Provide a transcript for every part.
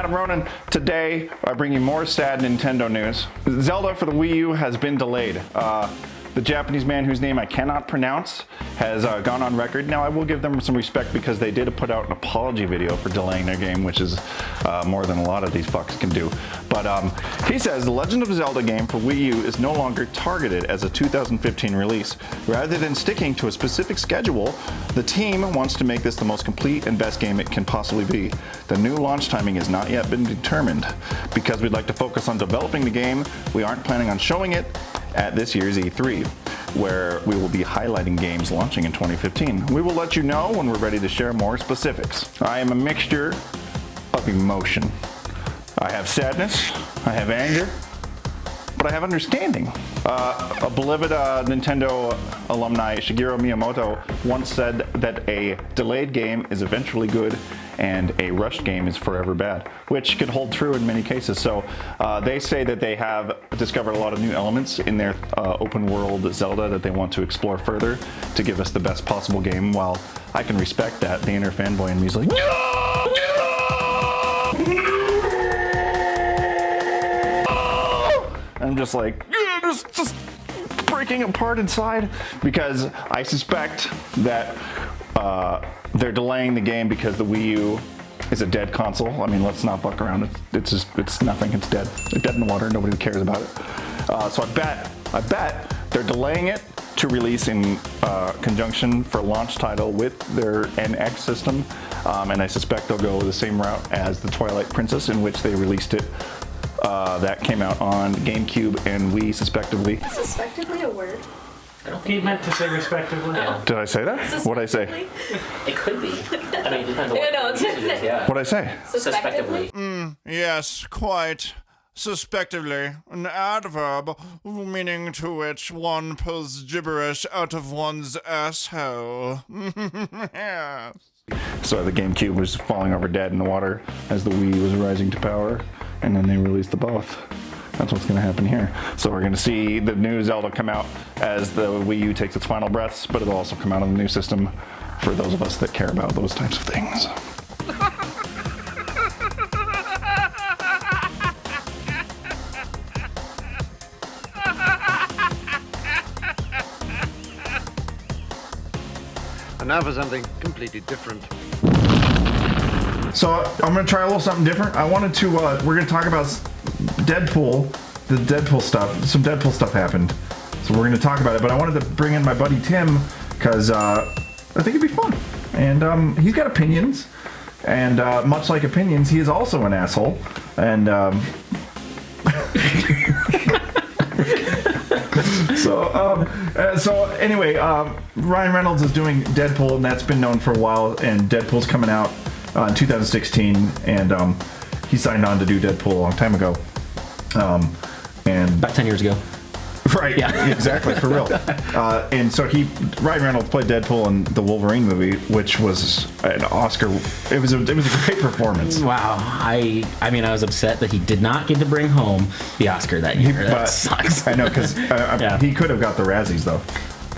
Adam Ronan. Today, I bring you more sad Nintendo news. Zelda for the Wii U has been delayed. The Japanese man whose name I cannot pronounce has gone on record. Now, I will give them some respect because they did put out an apology video for delaying their game, which is more than a lot of these fucks can do. But he says the Legend of Zelda game for Wii U is no longer targeted as a 2015 release. Rather than sticking to a specific schedule, the team wants to make this the most complete and best game it can possibly be. The new launch timing has not yet been determined. Because we'd like to focus on developing the game, we aren't planning on showing it at this year's E3, where we will be highlighting games launching in 2015. We will let you know when we're ready to share more specifics. I am a mixture of emotion. I have sadness, I have anger, but I have understanding. A beloved Nintendo alumni, Shigeru Miyamoto, once said that a delayed game is eventually good and a rushed game is forever bad, which could hold true in many cases. So they say that they have discovered a lot of new elements in their open world Zelda that they want to explore further to give us the best possible game. While I can respect that, the inner fanboy in me is like, no! I'm just like, just breaking apart inside because I suspect that they're delaying the game because the Wii U is a dead console. I mean, let's not fuck around. It's nothing. It's dead. It's dead in the water. Nobody cares about it. So I bet they're delaying it to release in conjunction for launch title with their NX system, and I suspect they'll go the same route as the Twilight Princess, in which they released it. That came out on GameCube and Wii, respectively. Is suspectively a word? I don't think he meant to say respectively. No. Did I say that? What'd I say? It could be. I mean, it depends on what it is, yeah. What'd I say? Suspectively. Yes, quite. Suspectively, an adverb meaning to which one pulls gibberish out of one's asshole. Yes. So the GameCube was falling over dead in the water as the Wii was rising to power, and then they released the both. That's what's going to happen here. So we're going to see the new Zelda come out as the Wii U takes its final breaths, but it'll also come out on the new system for those of us that care about those types of things. And now for something completely different. So I'm going to try a little something different. I wanted to, we're going to talk about Deadpool, the Deadpool stuff. Some Deadpool stuff happened. So we're going to talk about it, but I wanted to bring in my buddy Tim because I think it'd be fun. And he's got opinions. And much like opinions, he is also an asshole. And so anyway, Ryan Reynolds is doing Deadpool, and that's been known for a while. And Deadpool's coming out in 2016, and he signed on to do Deadpool a long time ago. And about 10 years ago. Right, yeah, exactly, for real. And so Ryan Reynolds played Deadpool in the Wolverine movie, which was an Oscar. It was a great performance. Wow, I mean, I was upset that he did not get to bring home the Oscar that year. That sucks. I know, because he could have got the Razzies though.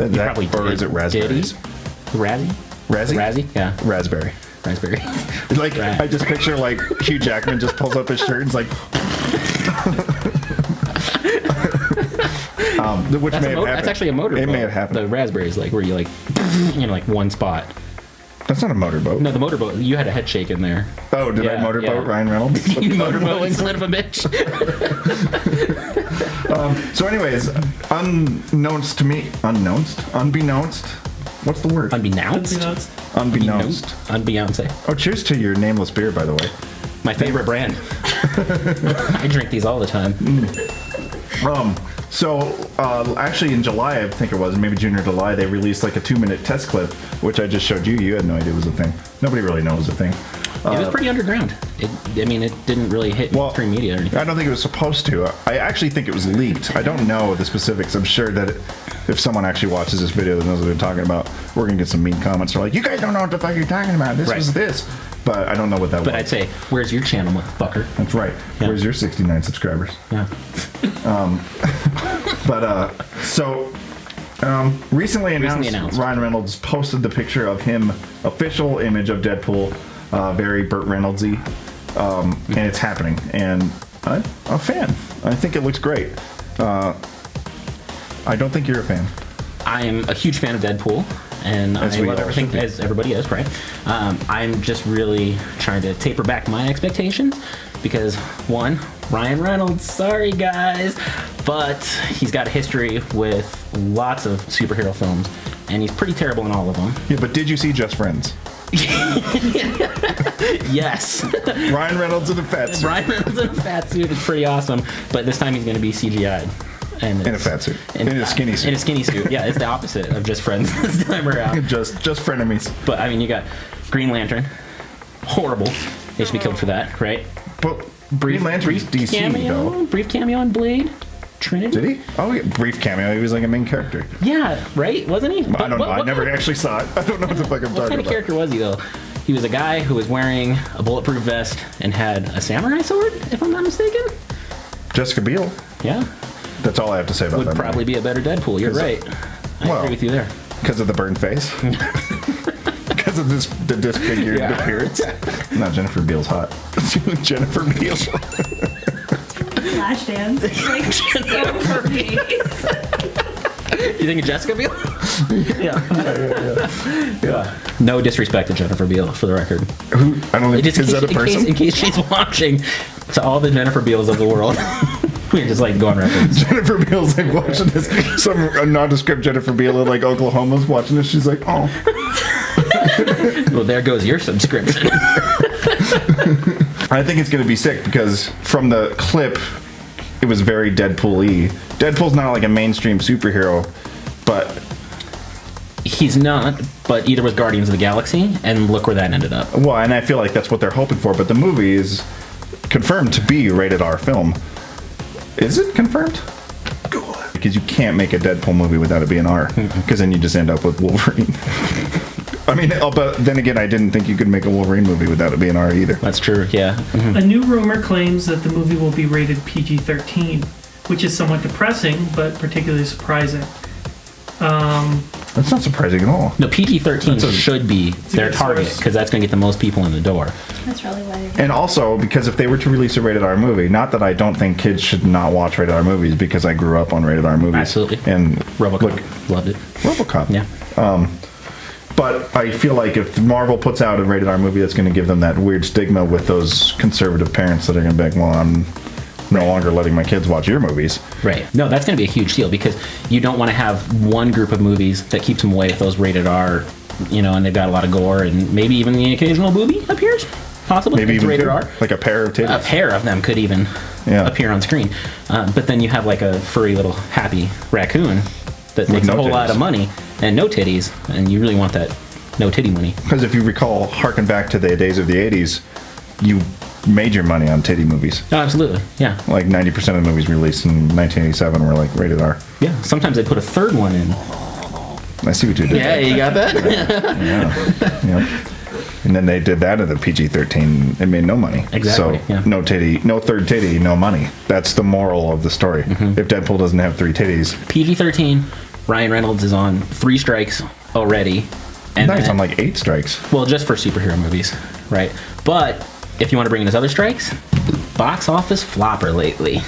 He probably did. Or is it raspberries? Did he? Razzie? Razzie? Yeah. Raspberry. Like, I just picture like Hugh Jackman just pulls up his shirt and is like. Which may have happened. That's actually a motorboat. It may have happened. The raspberries, like where you like, like one spot. That's not a motorboat. No, the motorboat. You had a head shake in there. Oh, did I motorboat Ryan Reynolds? You motorboat, son of a bitch. So, anyways, unbeknownst to me, unbeknownst. What's the word? Unbeknownst. Oh, cheers to your nameless beer, by the way. My favorite brand. I drink these all the time. So actually in July, I think it was, maybe June or July, they released like a 2-minute test clip, which I just showed you. You had no idea it was a thing. Nobody really knows it was a thing. It was pretty underground. It didn't really hit mainstream media or anything. I don't think it was supposed to. I actually think it was leaked. I don't know the specifics. I'm sure that if someone actually watches this video that knows what we're talking about, we're going to get some mean comments. They're like, you guys don't know what the fuck you're talking about. This was this. But I don't know what that was. But I'd say, where's your channel, motherfucker? That's right. Yeah. Where's your 69 subscribers? Yeah. Recently announced, Ryan Reynolds posted the picture of him, official image of Deadpool, very Burt Reynolds-y. and it's happening. And I'm a fan. I think it looks great. I don't think you're a fan. I'm a huge fan of Deadpool, and As I we love all everything, should be. as everybody is, right? I'm just really trying to taper back my expectations because, one, Ryan Reynolds, sorry guys, but he's got a history with lots of superhero films, and he's pretty terrible in all of them. Yeah, but did you see Just Friends? Yes. Ryan Reynolds in a fat suit. Ryan Reynolds in a fat suit is pretty awesome, but this time he's going to be CGI'd. And In a fat suit. In a skinny suit. In a skinny suit. Yeah, it's the opposite of Just Friends this time around. Just frenemies. But I mean, you got Green Lantern, horrible. They should be killed for that, right? But Green Lantern's DC, though. Brief cameo on Blade, Trinity. Did he? Oh, yeah, brief cameo. He was like a main character. Yeah, right. Wasn't he? I don't know. I never actually saw it. I don't know what the fuck I'm What talking kind of about. character was he though? He was a guy who was wearing a bulletproof vest and had a samurai sword, if I'm not mistaken. Jessica Biel. Yeah, That's all I have to say about would that. probably be a better Deadpool. You're 'Cause, right. I well, agree with you there. Because of the burned face. Because of the disfigured Yeah. appearance. No, Jennifer Beals hot. Jennifer Beals. Flashdance. Like, so for me. You think of Jessica Biel? Yeah. No disrespect to Jennifer Biel, for the record. Who? I don't think. Just Is that a person? in case she's watching, to all the Jennifer Biels of the world, we're just like going records. Jennifer Beals like watching this. Some nondescript Jennifer Beal in like Oklahoma's watching this. She's like, oh. Well, there goes your subscription. I think it's going to be sick because from the clip, it was very Deadpool-y. Deadpool's not like a mainstream superhero, but He's not, but either was Guardians of the Galaxy, and look where that ended up. well, and I feel like that's what they're hoping for. But the movie is confirmed to be a rated R film. Is it confirmed? Because you can't make a Deadpool movie without it being R, because then you just end up with Wolverine. I mean, but then again, I didn't think you could make a Wolverine movie without it being R either. That's true, yeah. A new rumor claims that the movie will be rated PG-13, which is somewhat depressing, but particularly surprising. That's not surprising at all. No, PG-13 should be their good target, source. because that's going to get the most people in the door. That's really why they're And also, because if they were to release a rated R movie, not that I don't think kids should not watch rated R movies, because I grew up on rated R movies. Absolutely. And RoboCop, look, loved it. RoboCop. Yeah. But I feel like if Marvel puts out a rated R movie, that's going to give them that weird stigma with those conservative parents that are going to be like, well, I'm no longer letting my kids watch your movies. Right. No, that's going to be a huge deal, because you don't want to have one group of movies that keeps them away with those rated R, and they've got a lot of gore, and maybe even the occasional booby appears, possibly. Maybe It's even rated two, R. like a pair of titties. A pair of them could even Yeah. appear on screen. But then you have like a furry little happy raccoon that makes no a whole lot titties. of money and no titties, and you really want that no titty money. Because if you recall, harken back to the days of the 80s, you made your money on titty movies. Oh, absolutely. Yeah. Like 90% of the movies released in 1987 were like rated R. Yeah. Sometimes they put a third one in. I see what you did. Yeah, you got that? Yeah. Yep. And then they did that at the PG-13. It made no money. Exactly, So yeah. no titty, no third titty, no money. That's the moral of the story. Mm-hmm. If Deadpool doesn't have 3 titties, PG-13. Ryan Reynolds is on 3 strikes already. And now he's then- on like 8 strikes. Well, just for superhero movies, right? But if you want to bring in his other strikes, box office flopper lately.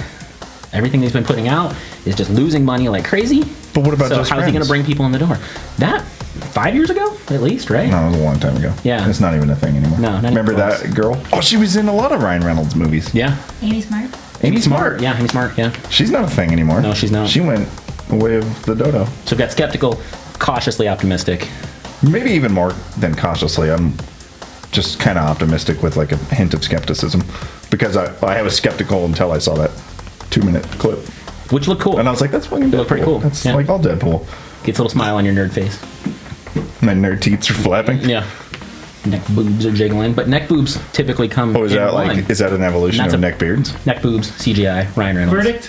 Everything he's been putting out is just losing money like crazy. But what about So Just how is he going Friends? to bring people in the door? That 5 years ago, at least, right? No, it was a long time ago. Yeah. It's not even a thing anymore. No, not even Remember close. that girl? Oh, she was in a lot of Ryan Reynolds movies. Yeah. Amy Smart. Amy Smart. Yeah, Amy Smart. Yeah. She's not a thing anymore. No, she's not. She went away of the dodo. So we've got skeptical, cautiously optimistic. Maybe even more than cautiously. I'm just kind of optimistic with like a hint of skepticism, because I was skeptical until I saw that 2-minute clip, Which look cool. and I was like, that's fucking Deadpool. Look pretty cool. That's Yeah. like all Deadpool. Gets a little smile on your nerd face. My nerd teeth are flapping. Yeah. Neck boobs are jiggling, but neck boobs typically come. Oh, is in that one. like, is that an evolution That's of a- neck beards? Neck boobs, CGI, Ryan Reynolds. Verdict?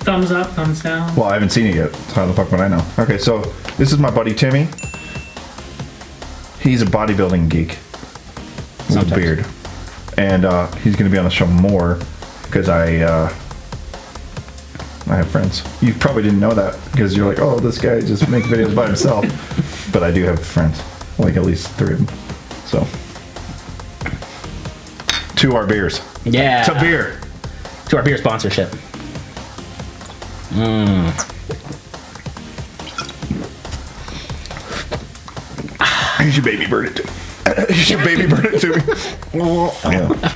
Thumbs up, thumbs down. Well, I haven't seen it yet. So how the fuck would I know? Okay, so this is my buddy Timmy. He's a bodybuilding geek with a Sometimes. beard, and he's going to be on the show more because I have friends. You probably didn't know that because you're like, oh, this guy just makes videos by himself. But I do have friends, like at least 3 of them. So to our beers. Yeah. To beer. To our beer sponsorship. You should baby bird it to me. You should baby bird it to me. Yeah.